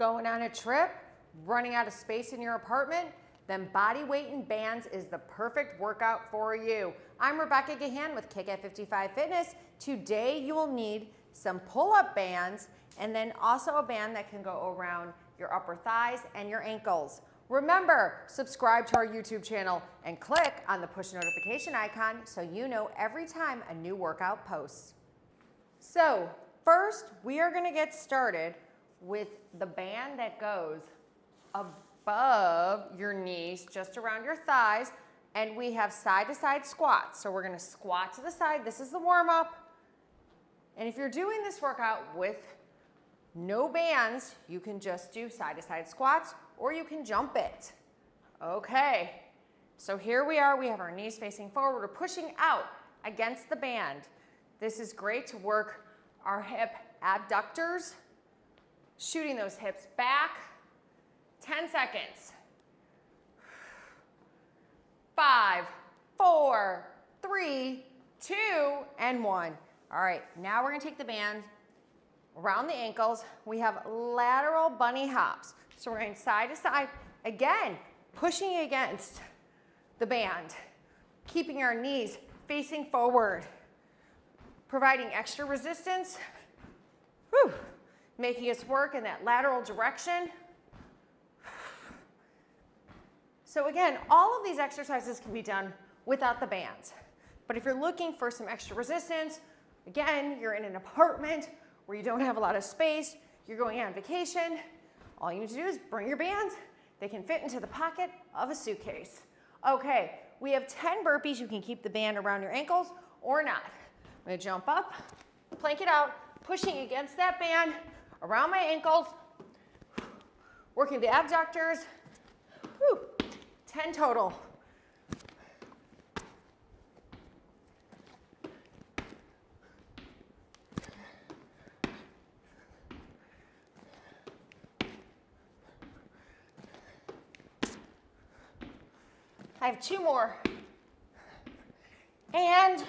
going on a trip, running out of space in your apartment, then body weight and bands is the perfect workout for you. I'm Rebecca Gahan with Kick at 55 Fitness. Today you will need some pull-up bands and then also a band that can go around your upper thighs and your ankles. Remember, subscribe to our YouTube channel and click on the push notification icon so you know every time a new workout posts. So first, we are going to get started with the band that goes above your knees, just around your thighs, and we have side-to-side squats. So we're going to squat to the side. This is the warm-up. And if you're doing this workout with no bands, you can just do side-to-side squats, or you can jump it. Okay, so here we are. We have our knees facing forward. We're pushing out against the band. This is great to work our hip abductors, shooting those hips back. 10 seconds. 5, 4, 3, 2, and 1. All right, now we're gonna take the band around the ankles. We have lateral bunny hops. So we're going side to side, again, pushing against the band, keeping our knees facing forward, providing extra resistance, making us work in that lateral direction. So again, all of these exercises can be done without the bands. But if you're looking for some extra resistance, again, you're in an apartment where you don't have a lot of space, you're going on vacation, all you need to do is bring your bands. They can fit into the pocket of a suitcase. Okay, we have 10 burpees. You can keep the band around your ankles or not. I'm gonna jump up, plank it out, pushing against that band around my ankles, working the abductors. 10 total. I have 2 more. And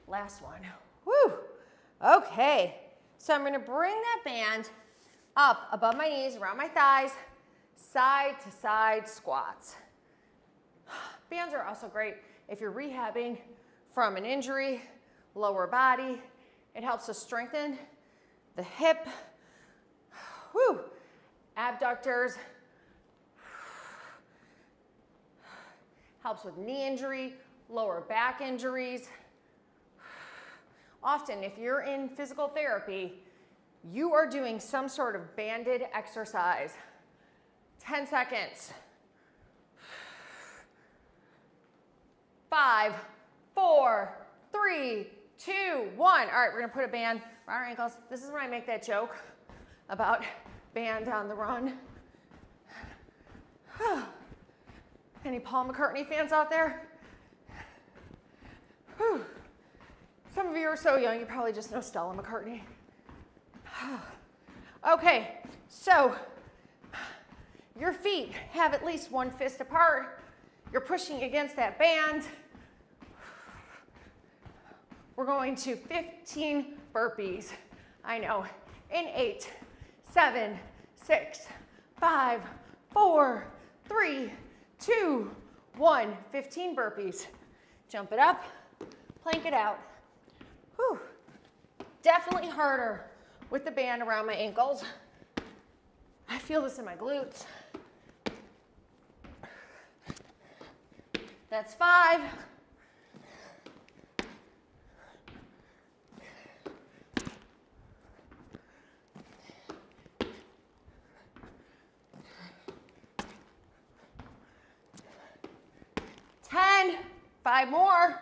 last one. Woo! Okay, so I'm gonna bring that band up above my knees, around my thighs, side to side squats. Bands are also great if you're rehabbing from an injury, lower body. It helps to strengthen the hip, abductors, helps with knee injury, lower back injuries. Often, if you're in physical therapy, you are doing some sort of banded exercise. 10 seconds. 5, 4, 3, 2, 1. All right, we're gonna put a band around our ankles. This is when I make that joke about band on the run. Any Paul McCartney fans out there? Whew. Some of you are so young, you probably just know Stella McCartney. Okay, so your feet have at least 1 fist apart. You're pushing against that band. We're going to 15 burpees. I know. In 8, 7, 6, 5, 4, 3, 2, 1. 15 burpees. Jump it up, plank it out. Whew. Definitely harder with the band around my ankles. I feel this in my glutes. That's 5. Five more.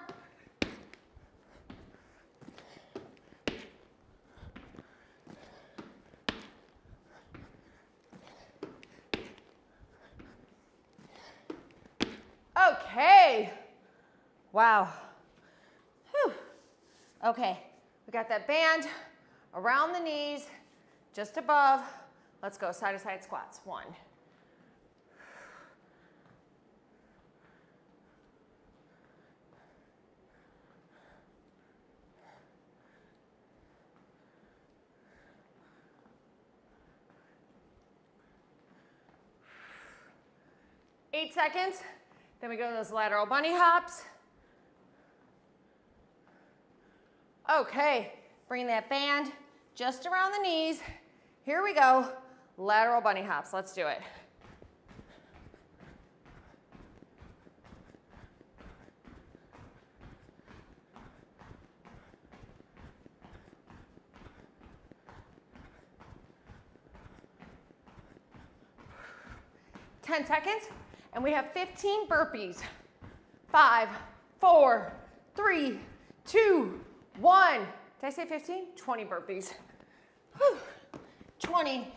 Okay. Wow. Whew. Okay, we got that band around the knees, just above. Let's go side to side squats. 1. 8 seconds. Then we go to those lateral bunny hops. Okay, bring that band just around the knees. Here we go. Lateral bunny hops. Let's do it. Ten seconds, and we have 15 burpees. 5, 4, 3, 2, 1. Did I say 15? 20 burpees. Whew. 20.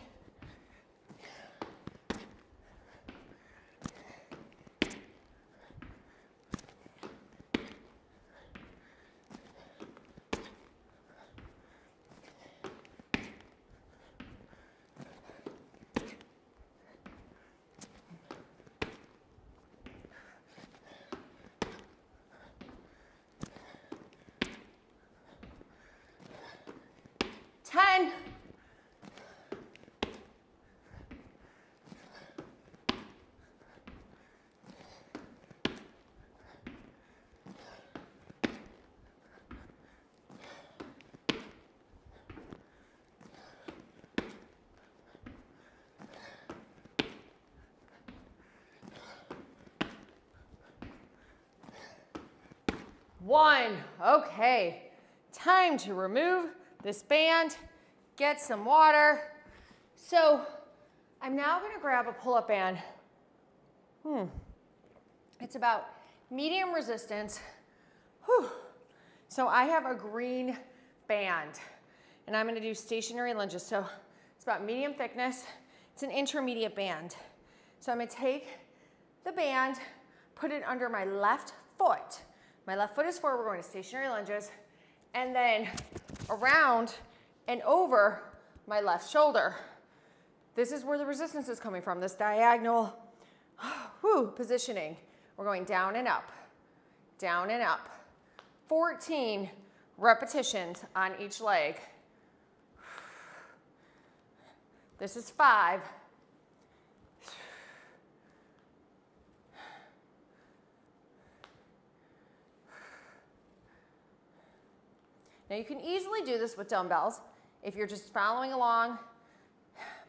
One. Okay, time to remove this band, get some water. So I'm now going to grab a pull-up band. It's about medium resistance. Whew. So I have a green band, and I'm going to do stationary lunges. So it's about medium thickness. It's an intermediate band. So I'm going to take the band, put it under my left foot. My left foot is forward, we're going to stationary lunges, and then around and over my left shoulder. This is where the resistance is coming from, this diagonal positioning. We're going down and up, down and up. 14 repetitions on each leg. This is 5. Now you can easily do this with dumbbells if you're just following along,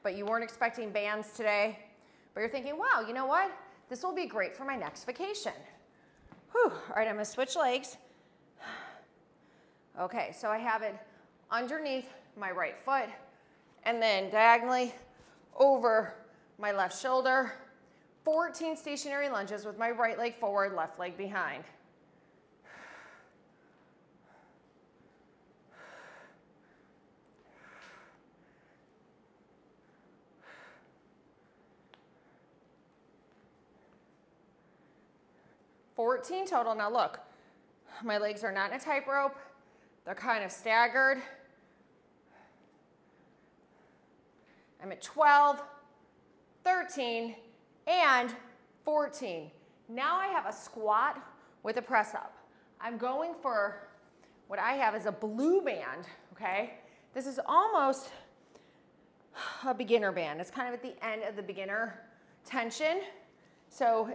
but you weren't expecting bands today, but you're thinking, wow, you know what? This will be great for my next vacation. Whew. All right, I'm gonna switch legs. Okay, so I have it underneath my right foot and then diagonally over my left shoulder. 14 stationary lunges with my right leg forward, left leg behind. $14 total. Now look, my legs are not in a tightrope. They're kind of staggered. I'm at 12, 13, and 14. Now I have a squat with a press up. I'm going for what I have is a blue band, okay? This is almost a beginner band. It's kind of at the end of the beginner tension. So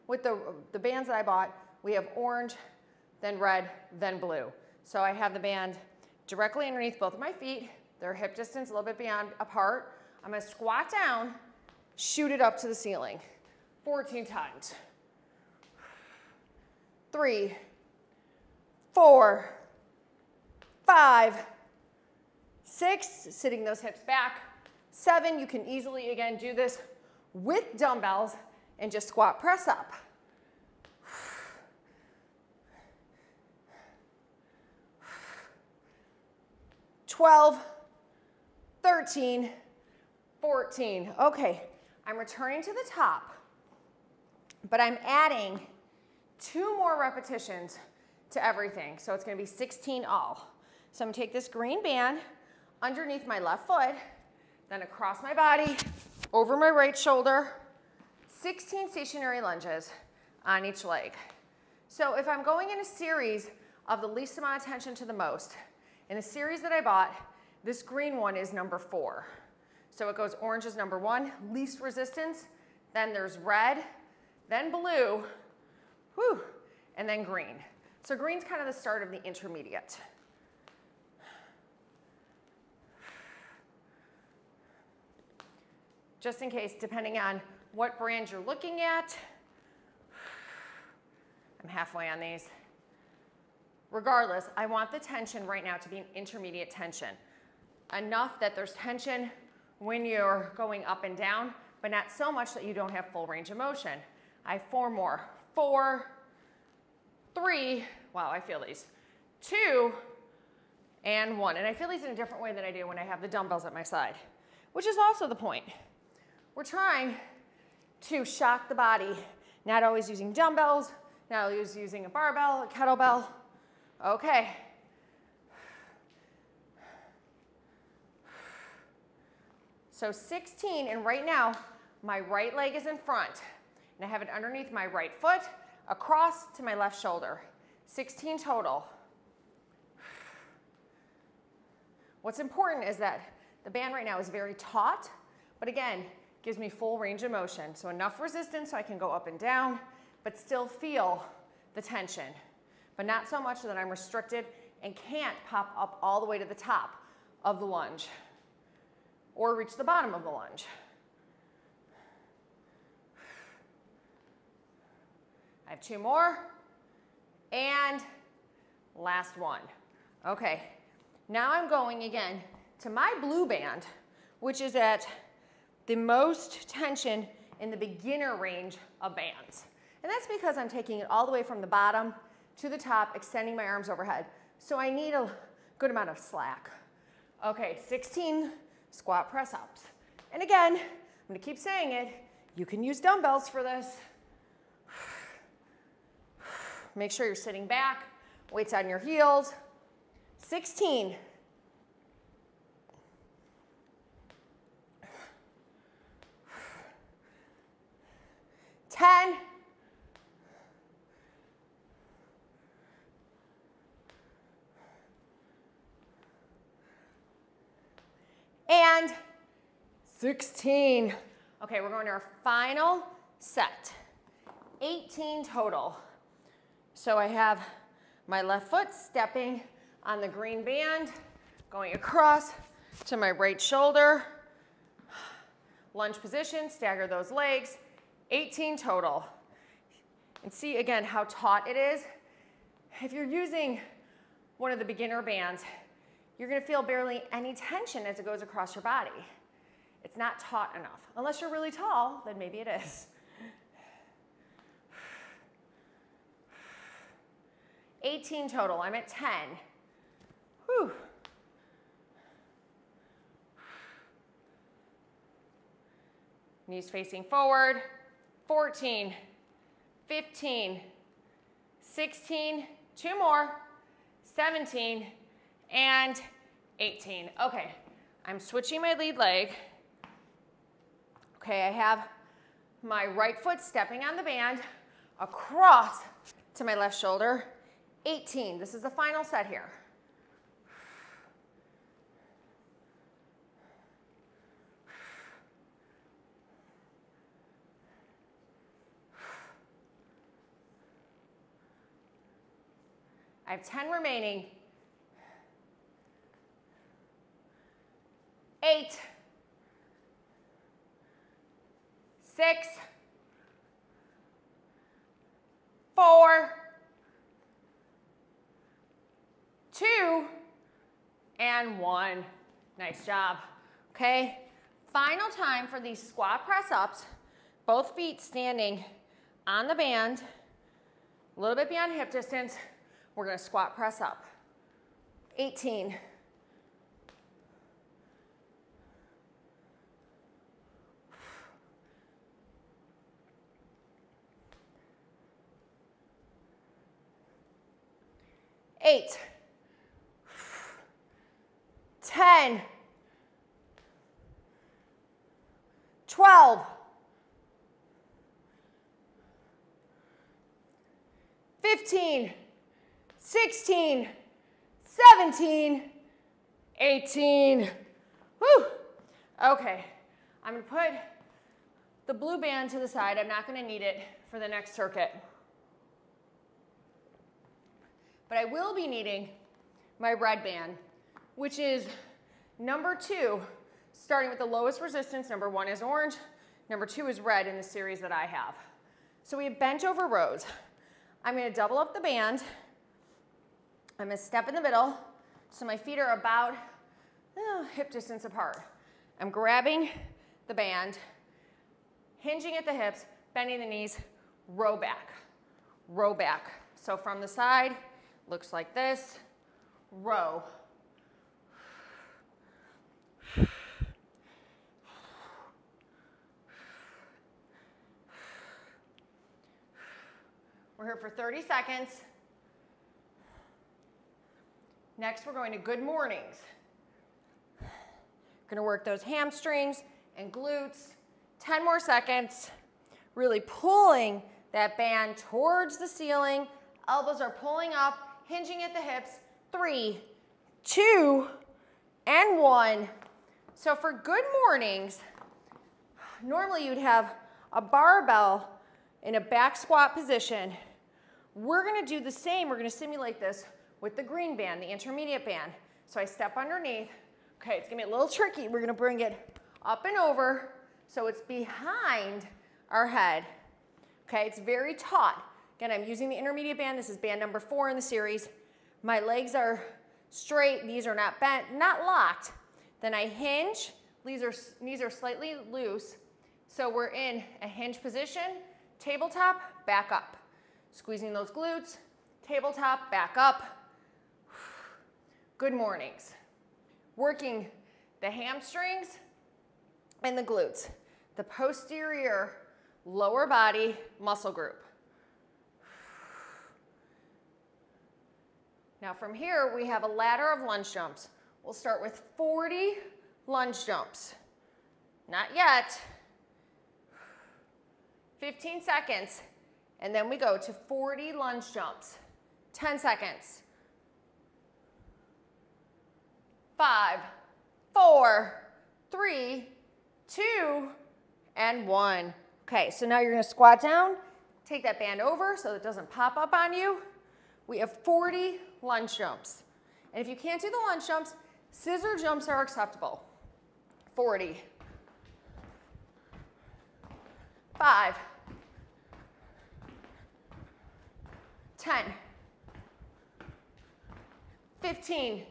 with the bands that I bought, we have orange, then red, then blue. So I have the band directly underneath both of my feet. They're hip distance, a little bit beyond apart. I'm gonna squat down, shoot it up to the ceiling. 14 times. 3, 4, 5, 6, sitting those hips back. 7, you can easily, again, do this with dumbbells and just squat press up. 12, 13, 14. Okay, I'm returning to the top, but I'm adding 2 more repetitions to everything. So it's gonna be 16 all. So I'm gonna take this green band underneath my left foot, then across my body, over my right shoulder, 16 stationary lunges on each leg. So if I'm going in a series of the least amount of tension to the most, in the series that I bought, this green one is number 4. So it goes orange is number 1, least resistance, then there's red, then blue, whew, and then green. So green's kind of the start of the intermediate. Just in case, depending on what brand you're looking at. I'm halfway on these. Regardless, I want the tension right now to be an intermediate tension. Enough that there's tension when you're going up and down, but not so much that you don't have full range of motion. I have 4 more. 4, 3, wow, I feel these. 2, and 1. And I feel these in a different way than I do when I have the dumbbells at my side, which is also the point. We're trying to shock the body, not always using dumbbells, not always using a barbell, a kettlebell. Okay. So 16, and right now, my right leg is in front, and I have it underneath my right foot, across to my left shoulder. 16 total. What's important is that the band right now is very taut, but again, gives me full range of motion. So enough resistance so I can go up and down, but still feel the tension, but not so much that I'm restricted and can't pop up all the way to the top of the lunge or reach the bottom of the lunge. I have 2 more, and last one. Okay, now I'm going again to my blue band, which is at the most tension in the beginner range of bands. And that's because I'm taking it all the way from the bottom to the top, extending my arms overhead. So I need a good amount of slack. Okay, 16 squat press ups. And again, I'm gonna keep saying it, you can use dumbbells for this. Make sure you're sitting back, weights on your heels. 16. 10. And 16. Okay, we're going to our final set. 18 total. So I have my left foot stepping on the green band, going across to my right shoulder. Lunge position, stagger those legs. 18 total. And see again how taut it is. If you're using one of the beginner bands, you're going to feel barely any tension as it goes across your body. It's not taut enough. Unless you're really tall, then maybe it is. 18 total. I'm at 10. Whew. Knees facing forward. 14, 15, 16, 2 more, 17, and 18. Okay, I'm switching my lead leg. Okay, I have my right foot stepping on the band across to my left shoulder. 18, this is the final set here. I have 10 remaining. 8, 6, 4, 2, and 1. Nice job. Okay, final time for these squat press ups. Both feet standing on the band, a little bit beyond hip distance. We're going to squat press up. 18. 8, 10, 12, 15, 16, 17, 18. Whew. Okay, I'm gonna put the blue band to the side. I'm not gonna need it for for the next circuit. But I will be needing my red band, which is number 2, starting with the lowest resistance. Number 1 is orange. Number 2 is red in the series that I have. So we have bench over rows. I'm going to double up the band. I'm going to step in the middle so my feet are about hip distance apart. I'm grabbing the band, hinging at the hips, bending the knees, row back, row back. So from the side, looks like this, row. We're here for 30 seconds. Next, we're going to good mornings. We're going to work those hamstrings and glutes. 10 more seconds. Really pulling that band towards the ceiling. Elbows are pulling up, hinging at the hips. 3, 2, and 1. So for good mornings, normally you'd have a barbell in a back squat position. We're going to do the same. We're going to simulate this with the green band, the intermediate band. So I step underneath. Okay, it's going to be a little tricky. We're going to bring it up and over so it's behind our head. Okay, it's very taut. Again, I'm using the intermediate band. This is band number 4 in the series. My legs are straight. These are not bent, not locked. Then I hinge. Knees are slightly loose. So we're in a hinge position, tabletop, back up. Squeezing those glutes, tabletop, back up. Good mornings. Working the hamstrings and the glutes, the posterior lower body muscle group. Now from here, we have a ladder of lunge jumps. We'll start with 40 lunge jumps. Not yet. 15 seconds. And then we go to 40 lunge jumps. 10 seconds. 5, 4, 3, 2, and 1. Okay, so now you're going to squat down. Take that band over so it doesn't pop up on you. We have 40 lunge jumps. And if you can't do the lunge jumps, scissor jumps are acceptable. 40. 5. 10. 15.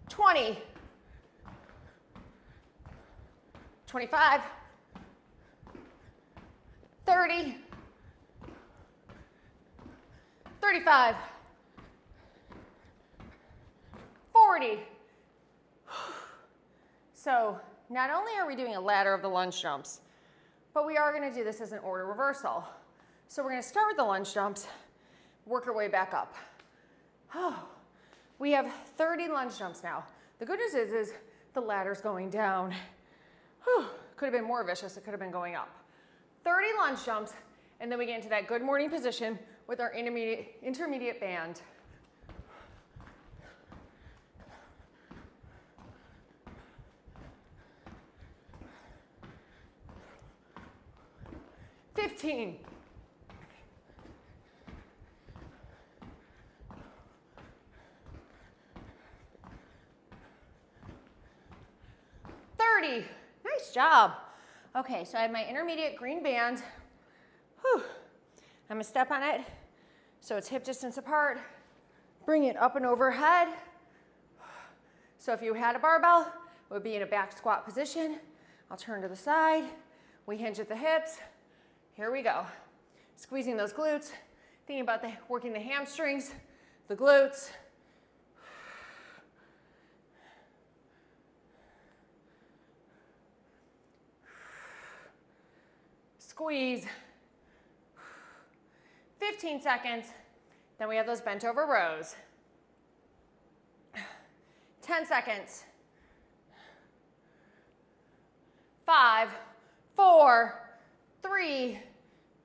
20. 25. 30. 35. 40. So not only are we doing a ladder of the lunge jumps, but we are going to do this as an order reversal. So we're going to start with the lunge jumps, work our way back up. We have 30 lunge jumps now. The good news is the ladder's going down. Could have been more vicious. It could have been going up. 30 lunge jumps, and then we get into that good morning position with our intermediate band. $15. 30. Nice job. Okay, so I have my intermediate green band. I'm gonna step on it so it's hip distance apart. Bring it up and overhead. So if you had a barbell, it would be in a back squat position. I'll turn to the side. We hinge at the hips. Here we go. Squeezing those glutes, thinking about working the hamstrings, the glutes. Squeeze. 15 seconds. Then we have those bent over rows. 10 seconds. 5, 4, 3,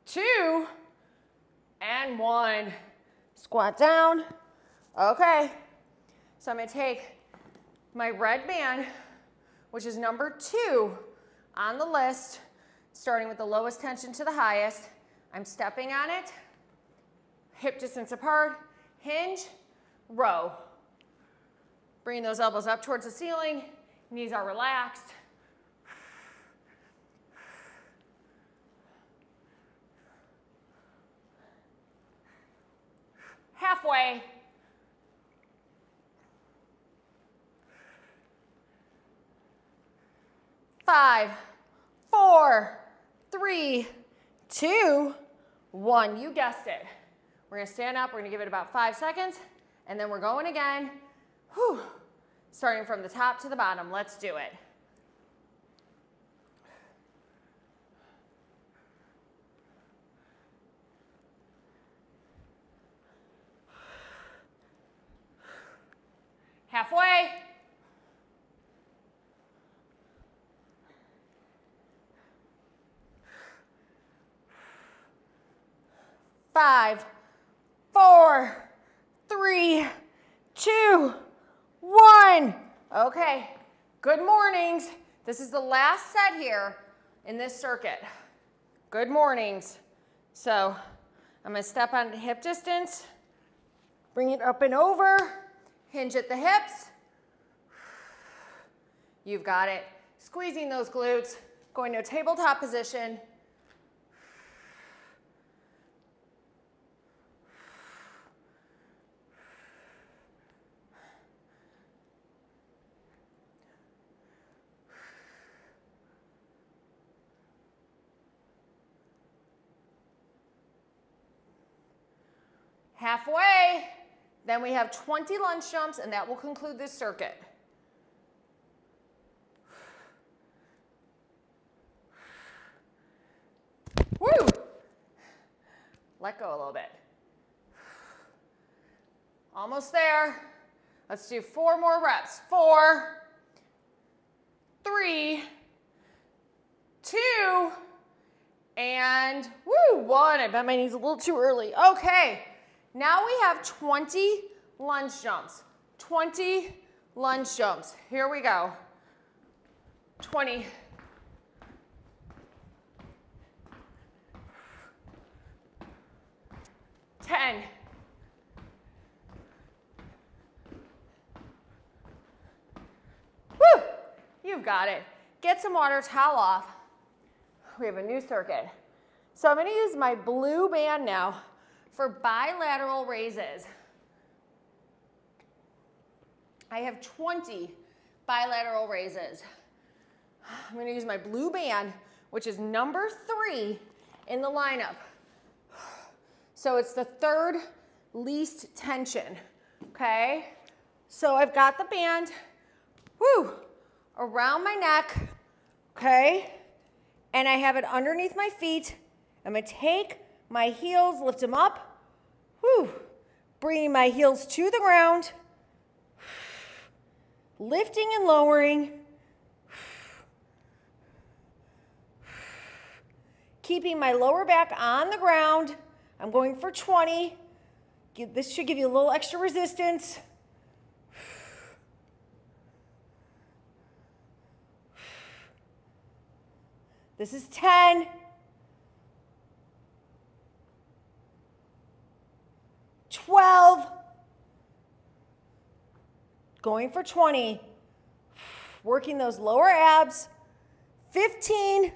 2, and 1. Squat down. Okay. So I'm going to take my red band, which is number 2 on the list, starting with the lowest tension to the highest. I'm stepping on it, hip distance apart, hinge, row. Bring those elbows up towards the ceiling, knees are relaxed. Halfway. Five, 4, 3, 2, 1. You guessed it. We're gonna stand up, we're gonna give it about 5 seconds, and then we're going again. Whew. Starting from the top to the bottom. Let's do it. Halfway. Five, 4, 3, 2, 1. Okay, good mornings. This is the last set here in this circuit. Good mornings. So I'm gonna step on hip distance, bring it up and over, hinge at the hips. You've got it. Squeezing those glutes, going to a tabletop position. Halfway, then we have 20 lunge jumps, and that will conclude this circuit. Woo! Let go a little bit. Almost there. Let's do 4 more reps. 4, 3, 2, and woo, 1. I bent my knees a little too early. Okay. Now we have 20 lunge jumps. 20 lunge jumps. Here we go. 20. 10. 'Woo! You've got it. Get some water, towel off. We have a new circuit. So I'm going to use my blue band now for bilateral raises. I have 20 bilateral raises. I'm going to use my blue band, which is number 3 in the lineup. So it's the third least tension, okay? So I've got the band, woo, around my neck, okay? And I have it underneath my feet. I'm going to take my heels, lift them up, whew, bringing my heels to the ground, lifting and lowering, keeping my lower back on the ground. I'm going for 20. This should give you a little extra resistance. This is 10. 12, going for 20, working those lower abs, 15,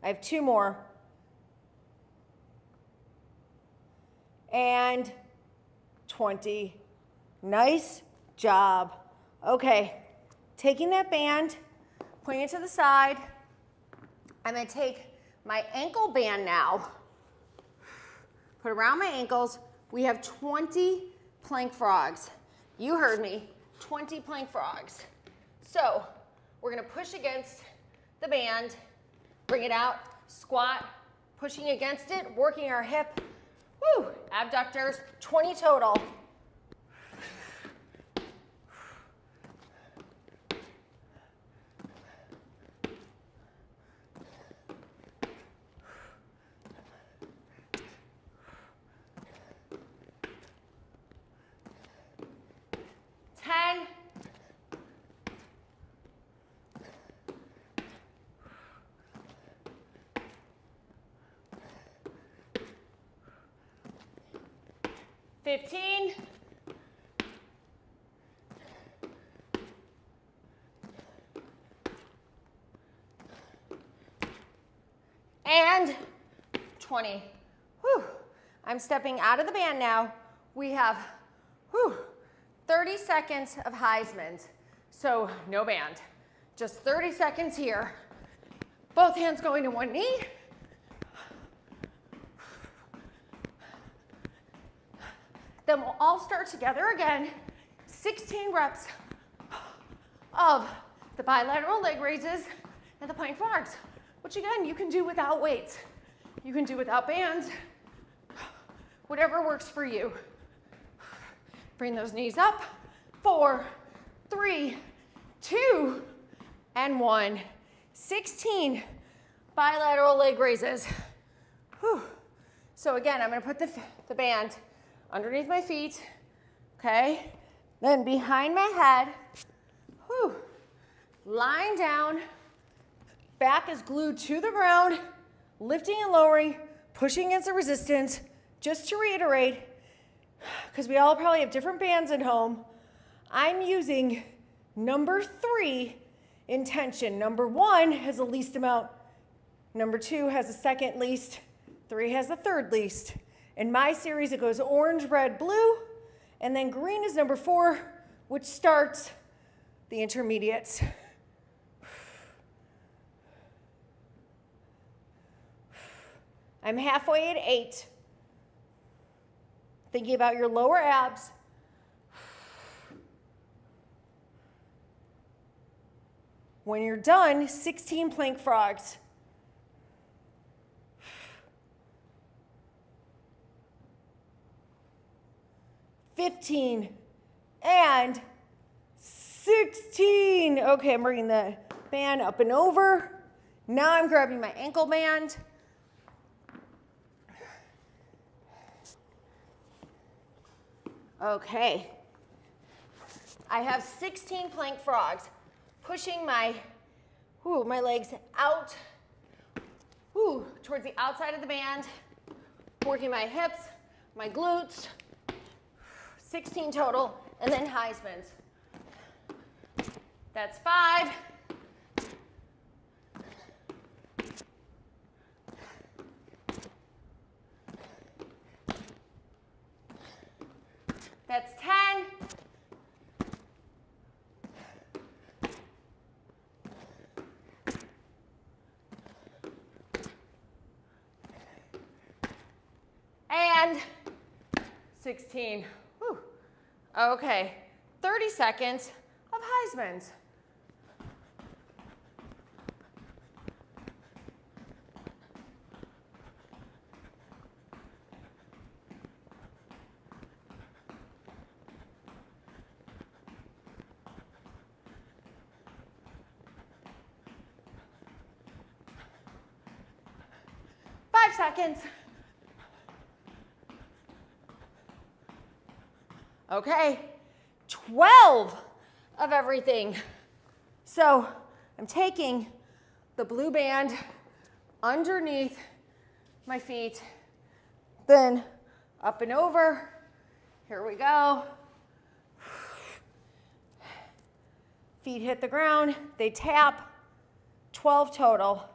I have 2 more, and 20. Nice job. Okay, taking that band, putting it to the side. I'm going to take my ankle band now, put it around my ankles. We have 20 plank frogs. You heard me, 20 plank frogs. So we're going to push against the band, bring it out, squat, pushing against it, working our hip. Woo, abductors, 20 total. 15. And 20. Whew. I'm stepping out of the band now. We have 30 seconds of Heismans. So no band, just 30 seconds here. Both hands going to one knee. Then we'll all start together again. 16 reps of the bilateral leg raises and the plank frogs, which again, you can do without weights. You can do without bands, whatever works for you. Bring those knees up. 4, 3, 2, and 1. 16 bilateral leg raises. Whew. So again, I'm gonna put the band underneath my feet, okay? Then behind my head, whew. Lying down, back is glued to the ground, lifting and lowering, pushing against the resistance. Just to reiterate, because we all probably have different bands at home, I'm using number 3 in tension. Number 1 has the least amount. Number 2 has the second least. 3 has the third least. In my series, it goes orange, red, blue, and then green is number 4, which starts the intermediates. I'm halfway at 8. Thinking about your lower abs. When you're done, 16 plank frogs. $15 and 16. Okay, I'm bringing the band up and over. Now I'm grabbing my ankle band. Okay. I have 16 plank frogs, pushing my legs out towards the outside of the band, working my hips, my glutes. 16 total, and then Heismans. That's 5. That's 10. And 16. Whew. Okay, 30 seconds of Heismans. Seconds. Okay, 12 of everything. So I'm taking the blue band underneath my feet, then up and over. Here we go. Feet hit the ground, they tap. 12 total.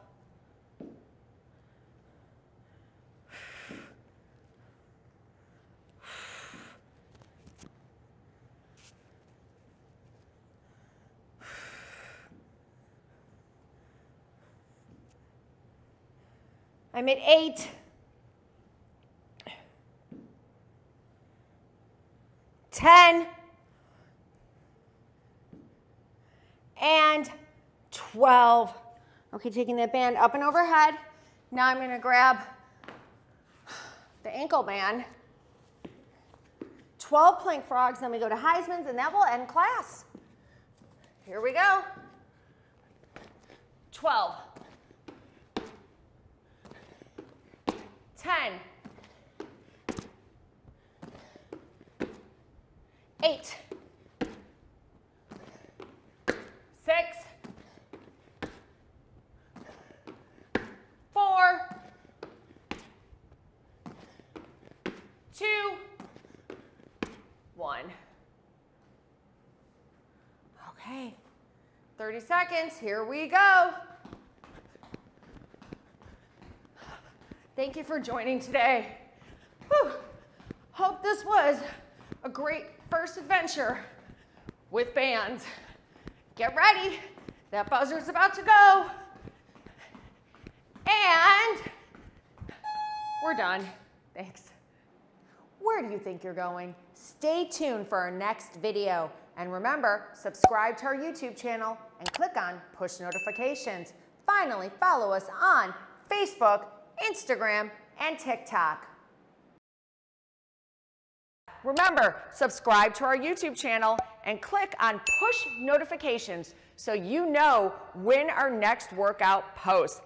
I'm at 8. 10. And 12. Okay, taking that band up and overhead. Now I'm going to grab the ankle band. 12 plank frogs, then we go to Heismans, and that will end class. Here we go. 12. 10, 8, 6, 4, 2, 30 seconds, here we go. Thank you for joining today. Whew. Hope this was a great first adventure with bands. Get ready, that buzzer's about to go. And we're done. Thanks. Where do you think you're going? Stay tuned for our next video. And remember, subscribe to our YouTube channel and click on push notifications. Finally, follow us on Facebook, Instagram, and TikTok. Remember, subscribe to our YouTube channel and click on push notifications so you know when our next workout posts.